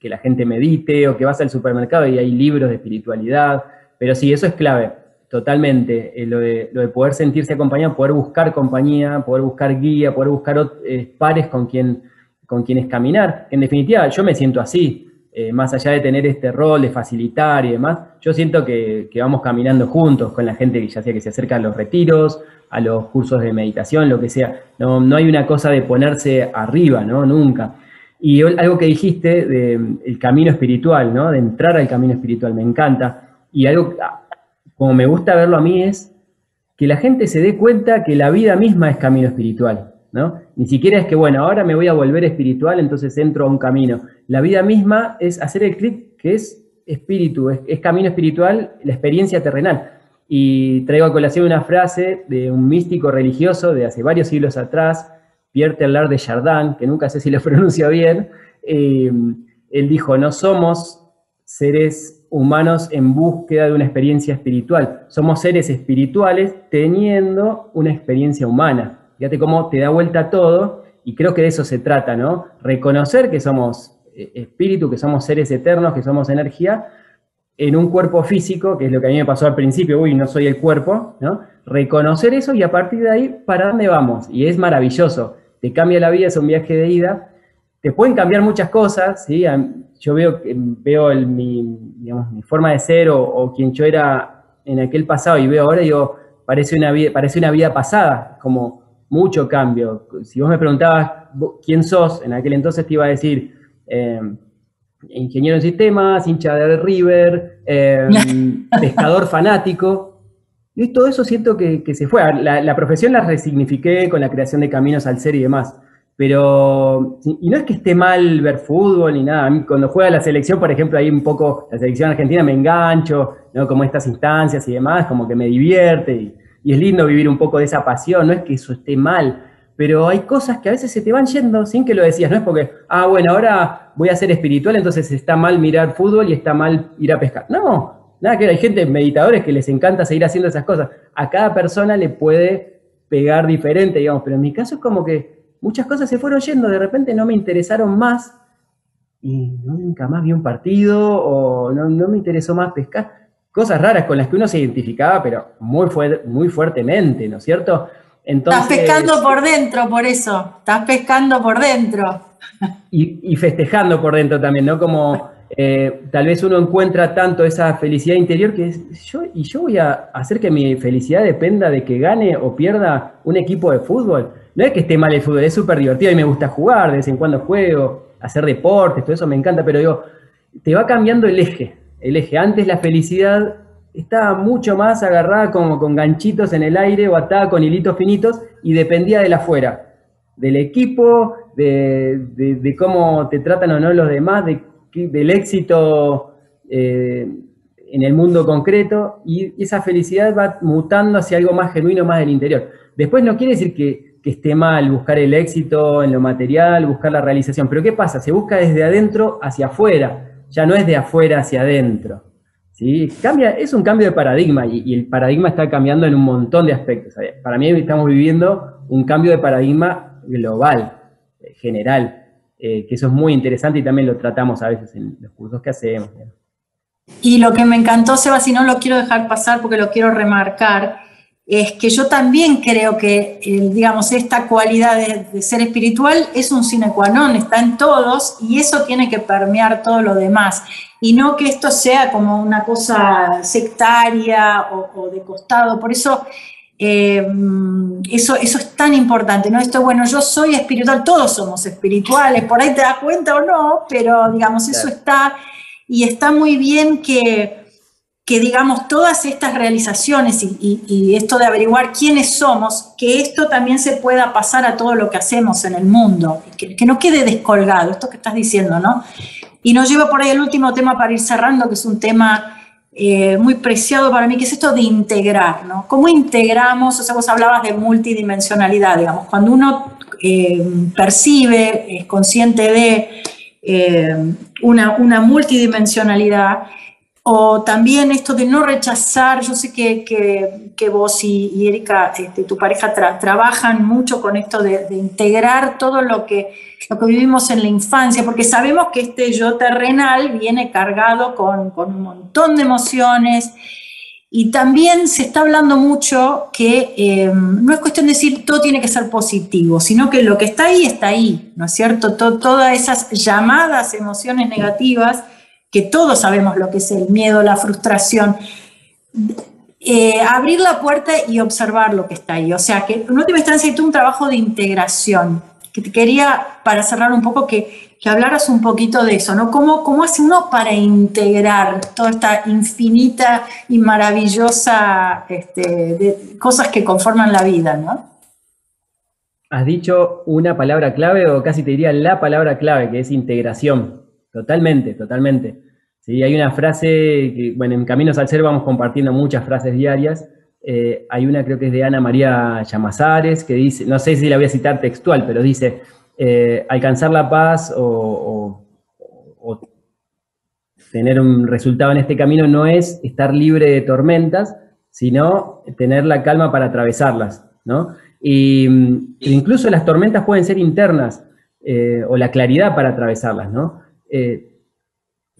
que la gente medite o que vas al supermercado y hay libros de espiritualidad, pero sí, eso es clave, totalmente, lo de poder sentirse acompañado, poder buscar compañía, poder buscar guía, poder buscar pares con quienes caminar. En definitiva, yo me siento así, más allá de tener este rol de facilitar y demás, yo siento que vamos caminando juntos con la gente, ya sea que se acerca a los retiros, a los cursos de meditación, lo que sea. No hay una cosa de ponerse arriba, ¿no? Nunca. Y algo que dijiste del camino espiritual, ¿no? De entrar al camino espiritual, me encanta. Y algo, como me gusta verlo a mí, es que la gente se dé cuenta que la vida misma es camino espiritual, ¿no? Ni siquiera es que, bueno, ahora me voy a volver espiritual, entonces entro a un camino. La vida misma es hacer el clic que es espíritu, es camino espiritual, la experiencia terrenal. Y traigo a colación una frase de un místico religioso de hace varios siglos atrás, Pierre Teilhard de Chardin, que nunca sé si lo pronuncio bien. Él dijo, no somos seres humanos en búsqueda de una experiencia espiritual, somos seres espirituales teniendo una experiencia humana. Fíjate cómo te da vuelta todo, y creo que de eso se trata, ¿no? Reconocer que somos espíritu, que somos seres eternos, que somos energía, en un cuerpo físico, que es lo que a mí me pasó al principio, uy, no soy el cuerpo, ¿no? Reconocer eso y a partir de ahí, ¿para dónde vamos? Y es maravilloso, te cambia la vida, es un viaje de ida, te pueden cambiar muchas cosas, ¿sí? Yo veo mi forma de ser o quien yo era en aquel pasado y veo ahora, digo, parece una vida pasada, como mucho cambio. Si vos me preguntabas quién sos, en aquel entonces te iba a decir ingeniero en sistemas, hincha de River, pescador fanático, y todo eso siento que se fue. La profesión la resignifiqué con la creación de caminos al ser y demás. Pero, y no es que esté mal ver fútbol ni nada, a mí cuando juega la selección, por ejemplo, ahí un poco, la selección argentina me engancho, ¿no? Como estas instancias y demás, como que me divierte, y es lindo vivir un poco de esa pasión, no es que eso esté mal, pero hay cosas que a veces se te van yendo sin que lo decías, no es porque, bueno, ahora voy a ser espiritual, entonces está mal mirar fútbol y está mal ir a pescar. No, nada que ver, hay gente, meditadores, que les encanta seguir haciendo esas cosas. A cada persona le puede pegar diferente, digamos, pero en mi caso es como que muchas cosas se fueron yendo, de repente no me interesaron más y nunca más vi un partido o no me interesó más pescar. Cosas raras con las que uno se identificaba, pero muy fuertemente, ¿no es cierto? Entonces, estás pescando por dentro, por eso, estás pescando por dentro. Y festejando por dentro también, ¿no? Como tal vez uno encuentra tanto esa felicidad interior que es, yo voy a hacer que mi felicidad dependa de que gane o pierda un equipo de fútbol. No es que esté mal el fútbol, es súper divertido y me gusta jugar, de vez en cuando juego, hacer deportes, todo eso me encanta, pero digo, te va cambiando el eje. Antes la felicidad estaba mucho más agarrada como con ganchitos en el aire o atada con hilitos finitos y dependía del afuera, del equipo, de cómo te tratan o no los demás, del éxito en el mundo concreto, y esa felicidad va mutando hacia algo más genuino, más del interior. Después no quiere decir que esté mal buscar el éxito en lo material, buscar la realización, pero ¿qué pasa? Se busca desde adentro hacia afuera, ya no es de afuera hacia adentro, ¿sí? Es un cambio de paradigma, y el paradigma está cambiando en un montón de aspectos. Para mí estamos viviendo un cambio de paradigma global, general, que eso es muy interesante y también lo tratamos a veces en los cursos que hacemos. Y lo que me encantó, Seba, si no lo quiero dejar pasar porque lo quiero remarcar, es que yo también creo que, digamos, esta cualidad de ser espiritual es un sine qua non, está en todos, y eso tiene que permear todo lo demás. Y no que esto sea como una cosa sectaria o de costado. Por eso, eso es tan importante, ¿no? Esto, bueno, yo soy espiritual, todos somos espirituales, por ahí te das cuenta o no, pero, digamos, eso está, y está muy bien que digamos, todas estas realizaciones y esto de averiguar quiénes somos, que esto también se pueda pasar a todo lo que hacemos en el mundo, que no quede descolgado, esto que estás diciendo, ¿no? Y nos lleva por ahí el último tema para ir cerrando, que es un tema muy preciado para mí, que es esto de integrar, ¿no? ¿Cómo integramos? O sea, vos hablabas de multidimensionalidad, digamos, cuando uno percibe, es consciente de una multidimensionalidad, o también esto de no rechazar. Yo sé que vos y Erika, tu pareja, trabajan mucho con esto de integrar todo lo que vivimos en la infancia, porque sabemos que este yo terrenal viene cargado con un montón de emociones, y también se está hablando mucho que no es cuestión de decir todo tiene que ser positivo, sino que lo que está ahí, ¿no es cierto? Todas esas llamadas emociones negativas, que todos sabemos lo que es el miedo, la frustración, abrir la puerta y observar lo que está ahí. O sea, que en última instancia hay todo un trabajo de integración. que te quería, para cerrar un poco, que hablaras un poquito de eso, ¿no? ¿Cómo hace uno para integrar toda esta infinita y maravillosa de cosas que conforman la vida, ¿no? Has dicho una palabra clave, o casi te diría la palabra clave, que es integración. Totalmente, totalmente. Sí, hay una frase que, bueno, en Caminos al Ser vamos compartiendo muchas frases diarias. Hay una, creo que es de Ana María Llamazares, que dice, no sé si la voy a citar textual, pero dice, alcanzar la paz o tener un resultado en este camino no es estar libre de tormentas, sino tener la calma para atravesarlas, ¿no? Y incluso las tormentas pueden ser internas, o la claridad para atravesarlas, ¿no?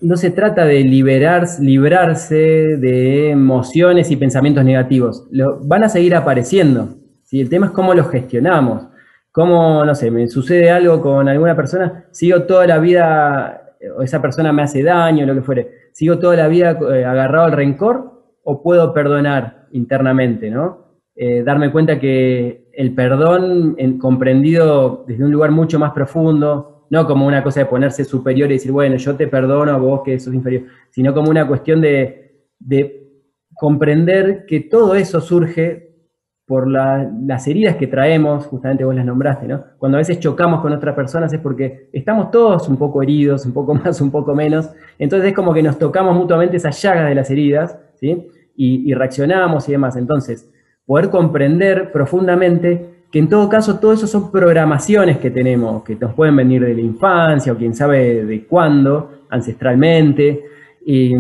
No se trata de librarse de emociones y pensamientos negativos. Van a seguir apareciendo, ¿sí? El tema es cómo los gestionamos. Cómo, no sé, me sucede algo con alguna persona, sigo toda la vida, o esa persona me hace daño, lo que fuere, sigo toda la vida agarrado al rencor, o puedo perdonar internamente, ¿no? Darme cuenta que el perdón comprendido desde un lugar mucho más profundo, no como una cosa de ponerse superior y decir, bueno, yo te perdono a vos que sos inferior, sino como una cuestión de comprender que todo eso surge por las heridas que traemos, justamente vos las nombraste, ¿no? Cuando a veces chocamos con otras personas es porque estamos todos un poco heridos, un poco más, un poco menos, entonces es como que nos tocamos mutuamente esas llagas de las heridas, ¿sí? Y reaccionamos y demás. Entonces, poder comprender profundamente que en todo caso todo eso son programaciones que tenemos, que nos pueden venir de la infancia o quién sabe de cuándo, ancestralmente. Y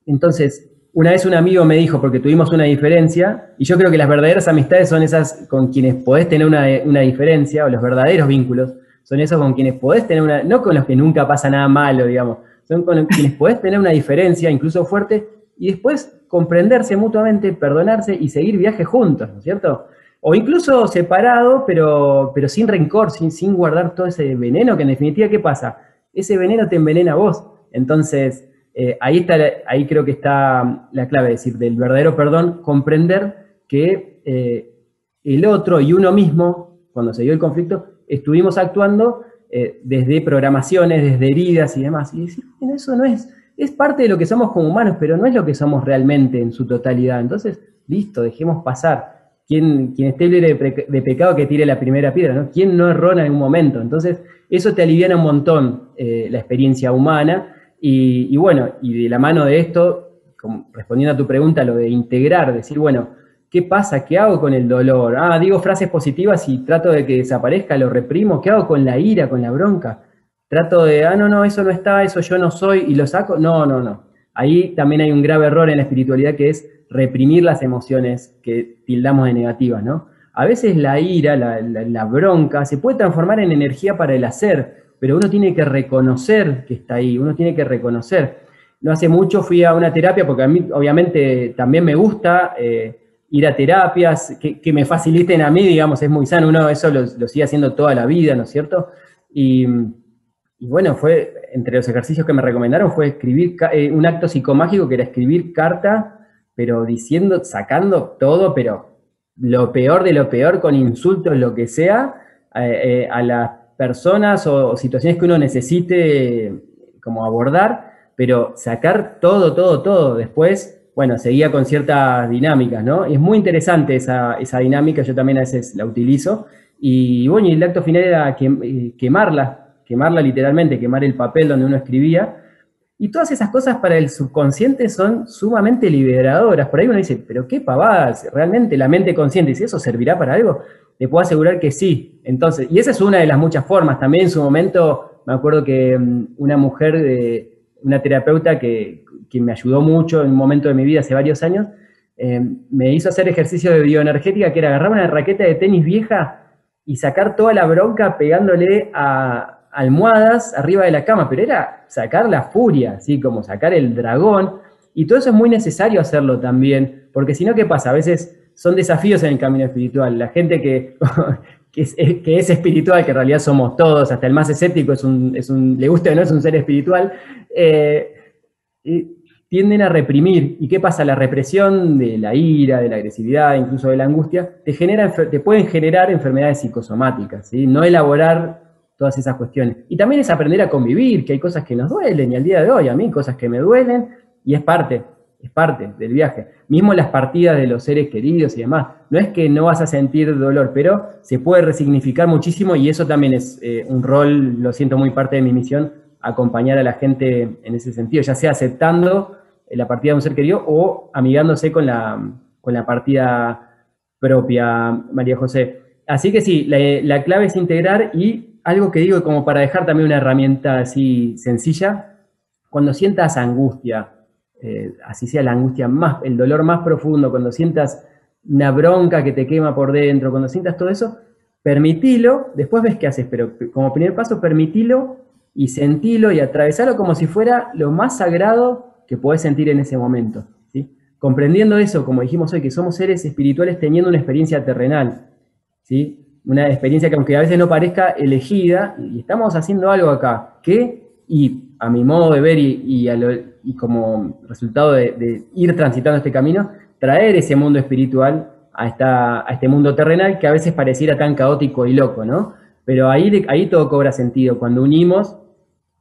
entonces, una vez un amigo me dijo, porque tuvimos una diferencia, y yo creo que las verdaderas amistades son esas con quienes podés tener una diferencia, o los verdaderos vínculos, son esos con quienes podés tener una, no con los que nunca pasa nada malo, digamos, son con quienes podés tener una diferencia, incluso fuerte, y después comprenderse mutuamente, perdonarse y seguir viaje juntos, ¿no es cierto? O incluso separado, pero sin rencor, sin guardar todo ese veneno, que en definitiva, ¿qué pasa? Ese veneno te envenena a vos. Entonces, ahí creo que está la clave, es decir, del verdadero perdón, comprender que el otro y uno mismo, cuando se dio el conflicto, estuvimos actuando desde programaciones, desde heridas y demás. Y decir, bueno, eso no es parte de lo que somos como humanos, pero no es lo que somos realmente en su totalidad. Entonces, listo, dejemos pasar. Quien esté libre de pecado, que tire la primera piedra, ¿no? ¿Quién no erró en algún momento? Entonces, eso te aliviana un montón la experiencia humana. Y bueno, y de la mano de esto, respondiendo a tu pregunta, lo de integrar, decir, bueno, ¿qué pasa? ¿Qué hago con el dolor? Digo frases positivas y trato de que desaparezca, lo reprimo. ¿Qué hago con la ira, con la bronca? Trato de, no, eso no está, eso yo no soy, y lo saco. No. Ahí también hay un grave error en la espiritualidad, que es reprimir las emociones que tildamos de negativas, ¿no? A veces la ira, la bronca, se puede transformar en energía para el hacer, pero uno tiene que reconocer que está ahí, uno tiene que reconocer. No hace mucho fui a una terapia, porque a mí obviamente también me gusta ir a terapias, que me faciliten a mí, digamos, es muy sano, uno eso lo sigue haciendo toda la vida, ¿no es cierto? Y bueno, entre los ejercicios que me recomendaron fue escribir un acto psicomágico, que era escribir carta, pero diciendo, sacando todo, pero lo peor de lo peor, con insultos, lo que sea, a las personas o situaciones que uno necesite como abordar, pero sacar todo. Después, bueno, seguía con ciertas dinámicas, ¿no? Es muy interesante esa dinámica, yo también a veces la utilizo, y bueno, y el acto final era quemarla literalmente, quemar el papel donde uno escribía. Y todas esas cosas para el subconsciente son sumamente liberadoras. Por ahí uno dice, pero qué pavadas, realmente la mente consciente, ¿y eso servirá para algo? Le puedo asegurar que sí. Entonces, y esa es una de las muchas formas. También en su momento, me acuerdo que una mujer, una terapeuta que me ayudó mucho en un momento de mi vida hace varios años, me hizo hacer ejercicio de bioenergética, que era agarrar una raqueta de tenis vieja y sacar toda la bronca pegándole a almohadas arriba de la cama, pero era sacar la furia, ¿sí? Como sacar el dragón, y todo eso es muy necesario hacerlo también, porque si no, ¿qué pasa? A veces son desafíos en el camino espiritual. La gente que es espiritual, que en realidad somos todos, hasta el más escéptico le guste o no, es un ser espiritual, tienden a reprimir. ¿Y qué pasa? La represión de la ira, de la agresividad, incluso de la angustia, te pueden generar enfermedades psicosomáticas, ¿sí? No elaborar todas esas cuestiones. Y también es aprender a convivir, que hay cosas que nos duelen, y al día de hoy a mí cosas que me duelen, y es parte del viaje. Mismo las partidas de los seres queridos y demás. No es que no vas a sentir dolor, pero se puede resignificar muchísimo, y eso también es un rol, lo siento muy parte de mi misión, acompañar a la gente en ese sentido, ya sea aceptando la partida de un ser querido o amigándose con la partida propia, María José. Así que sí, la clave es integrar, y algo que digo como para dejar también una herramienta así sencilla, cuando sientas angustia, así sea la angustia el dolor más profundo, cuando sientas una bronca que te quema por dentro, cuando sientas todo eso, permitilo, después ves qué haces, pero como primer paso, permitilo y sentilo y atravesalo como si fuera lo más sagrado que podés sentir en ese momento, ¿sí? Comprendiendo eso, como dijimos hoy, que somos seres espirituales teniendo una experiencia terrenal, ¿sí? Una experiencia que aunque a veces no parezca elegida, y estamos haciendo algo acá, y a mi modo de ver y como resultado de ir transitando este camino, traer ese mundo espiritual a este mundo terrenal que a veces pareciera tan caótico y loco, ¿no? Pero ahí todo cobra sentido, cuando unimos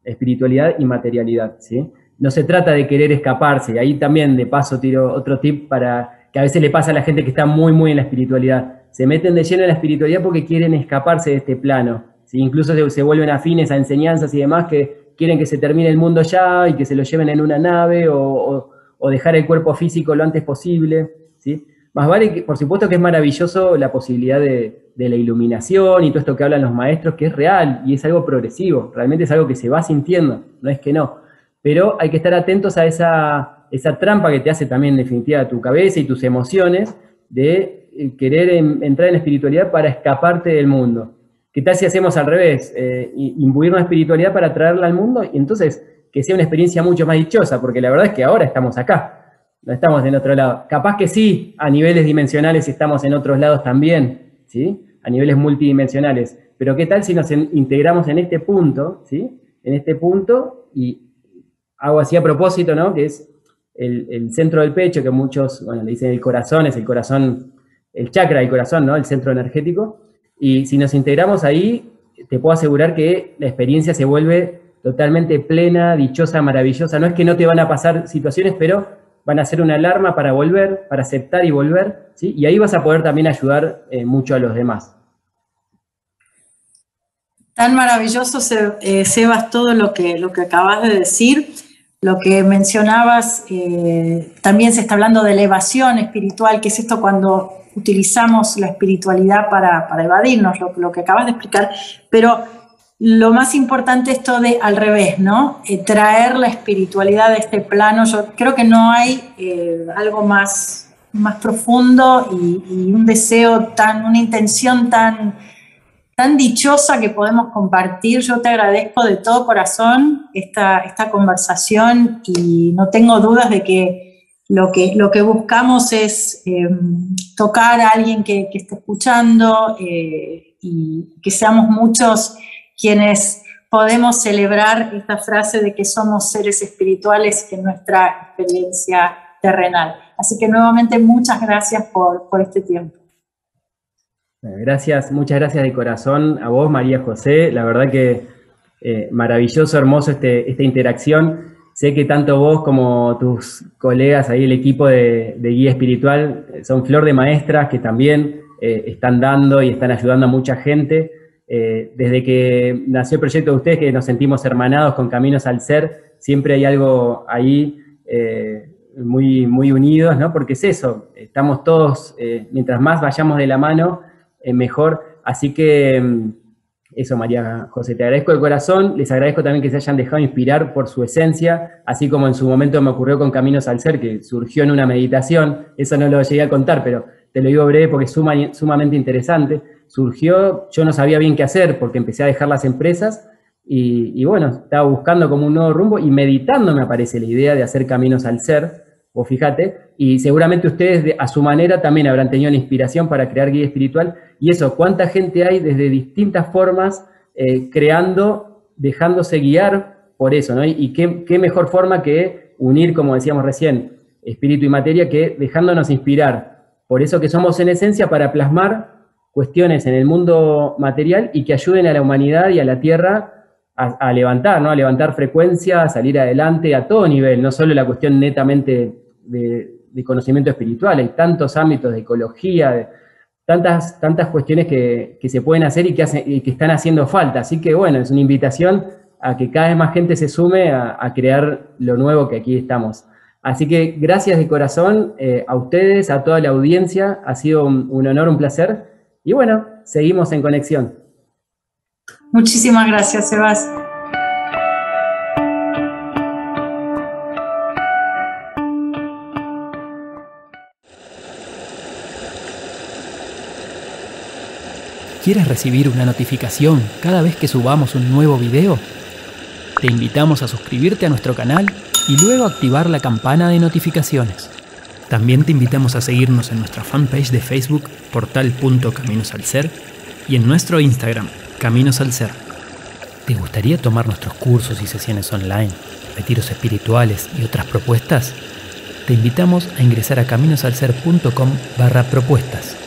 espiritualidad y materialidad, ¿sí? No se trata de querer escaparse, ahí también de paso tiro otro tip para que a veces le pasa a la gente que está muy, muy en la espiritualidad. Se meten de lleno en la espiritualidad porque quieren escaparse de este plano, ¿sí? Incluso se vuelven afines a enseñanzas y demás que quieren que se termine el mundo ya y que se lo lleven en una nave o dejar el cuerpo físico lo antes posible, ¿sí? Más vale que, por supuesto que es maravilloso la posibilidad de la iluminación y todo esto que hablan los maestros, que es real y es algo progresivo, realmente es algo que se va sintiendo, no es que no. Pero hay que estar atentos a esa trampa que te hace también en definitiva tu cabeza y tus emociones de querer entrar en la espiritualidad para escaparte del mundo. ¿Qué tal si hacemos al revés? Imbuir una espiritualidad para traerla al mundo y entonces que sea una experiencia mucho más dichosa, porque la verdad es que ahora estamos acá. No estamos en otro lado. Capaz que sí, a niveles dimensionales estamos en otros lados también, ¿sí? A niveles multidimensionales. Pero ¿qué tal si nos integramos en este punto, ¿sí? En este punto, y hago así a propósito, ¿no? Que es el centro del pecho, que muchos, bueno, le dicen el corazón, es el corazón, el chakra del corazón, ¿no? El centro energético. Y si nos integramos ahí, te puedo asegurar que la experiencia se vuelve totalmente plena, dichosa, maravillosa. No es que no te van a pasar situaciones, pero van a ser una alarma para volver, para aceptar y volver, ¿sí? Y ahí vas a poder también ayudar mucho a los demás. Tan maravilloso, Sebas, todo lo que acabas de decir. Lo que mencionabas, también se está hablando de elevación espiritual, que es esto cuando utilizamos la espiritualidad para evadirnos, lo que acabas de explicar, pero lo más importante es esto de al revés, ¿no? Traer la espiritualidad de este plano. Yo creo que no hay algo más profundo y un deseo una intención tan dichosa que podemos compartir. Yo te agradezco de todo corazón esta conversación y no tengo dudas de que lo que buscamos es tocar a alguien que esté escuchando y que seamos muchos quienes podemos celebrar esta frase de que somos seres espirituales en nuestra experiencia terrenal. Así que nuevamente muchas gracias por este tiempo. Gracias, muchas gracias de corazón a vos, María José. La verdad que maravilloso, hermoso esta interacción. Sé que tanto vos como tus colegas ahí, el equipo de Guía Espiritual, son flor de maestras que también están dando y están ayudando a mucha gente. Desde que nació el proyecto de ustedes, que nos sentimos hermanados con Caminos al Ser, siempre hay algo ahí muy, muy unidos, ¿no? Porque es eso, estamos todos, mientras más vayamos de la mano, mejor. Así que eso, María José, te agradezco de corazón. Les agradezco también que se hayan dejado inspirar por su esencia, así como en su momento me ocurrió con Caminos al Ser, que surgió en una meditación. Eso no lo llegué a contar, pero te lo digo breve porque es sumamente interesante. Surgió, yo no sabía bien qué hacer porque empecé a dejar las empresas y bueno, estaba buscando como un nuevo rumbo y meditando me aparece la idea de hacer Caminos al Ser, o fíjate, y seguramente ustedes a su manera también habrán tenido una inspiración para crear Guía Espiritual, y eso, cuánta gente hay desde distintas formas creando, dejándose guiar por eso, ¿no? Y qué mejor forma que unir, como decíamos recién, espíritu y materia, que dejándonos inspirar por eso que somos en esencia para plasmar cuestiones en el mundo material y que ayuden a la humanidad y a la Tierra a levantar, ¿no? A levantar frecuencia, a salir adelante a todo nivel, no solo la cuestión netamente de conocimiento espiritual. Hay tantos ámbitos de ecología, de tantas cuestiones que se pueden hacer y que están haciendo falta. Así que bueno, es una invitación a que cada vez más gente se sume a crear lo nuevo que aquí estamos. Así que gracias de corazón a ustedes, a toda la audiencia. Ha sido un honor, un placer. Y bueno, seguimos en conexión. Muchísimas gracias, Sebas. ¿Quieres recibir una notificación cada vez que subamos un nuevo video? Te invitamos a suscribirte a nuestro canal y luego activar la campana de notificaciones. También te invitamos a seguirnos en nuestra fanpage de Facebook, portal.caminosalser, y en nuestro Instagram, Caminos al Ser. ¿Te gustaría tomar nuestros cursos y sesiones online, retiros espirituales y otras propuestas? Te invitamos a ingresar a caminosalser.com/propuestas.